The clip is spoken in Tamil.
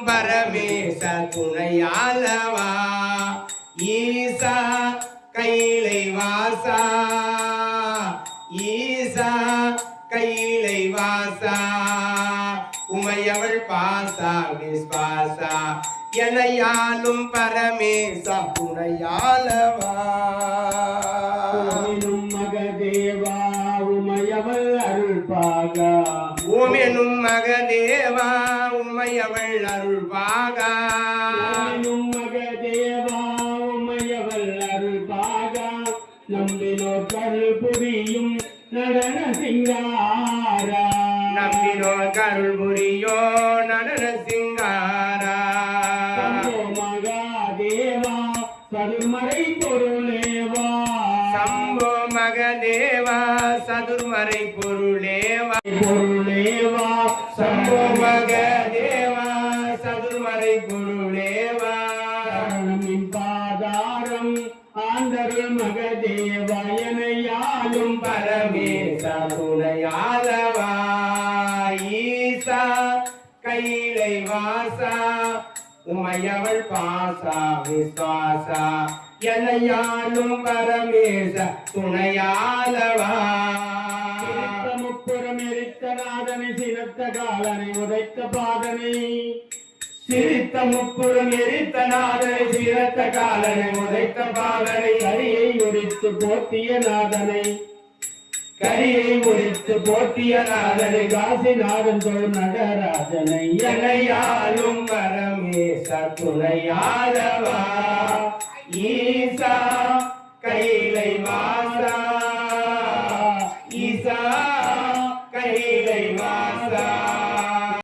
பரமேச துணையாலவா ஈசா கைலை வாசா ஈசா கைலை வாசா உமையவள் பாசா விஸ்வாசா எனையாலும் பரமேச துணையாலவா மகதேவா உமையவள் அருள்பாகா ஓமெனும் மகதேவா உமையவள் அருள்பாகா மகதேவா உமையவள் அருள்பாகா நம்பினோர் கருள் புரியும் நடன சிங்காரா நம்பினோர் கருள் புரியோ நடன சிங்காரா மகாதேவா கருமறை பொருளேவா சம்போ மகதேவா மகதேவா சதுர்மறை பொருளேவா பொருளேவா சம்போ மகதேவா சதுர்மறை பொருளேவா சரணமின் பாதாரம் ஆண்டருள் மகதேவா எனையாளும் பரமேச துணையாளவா ஈசா கைலை வாசா உமையவள் பாசா விஸ்வாசா எனையாளும் பரமேச துணையாளவா முப்புறம் எரித்த நாதனை சினத்த காலனை உதைத்த பாதனை சிரித்த முப்புறம் எரித்த நாதனை சிரத்த காலனை உதைத்த பாதனை கரியை உரித்து போத்திய நாதனை கரியை முடித்து போற்றிய நாதனை காசி நாதன் தொழு நடராஜனை எனையாளும் பரமேச துணையாளவா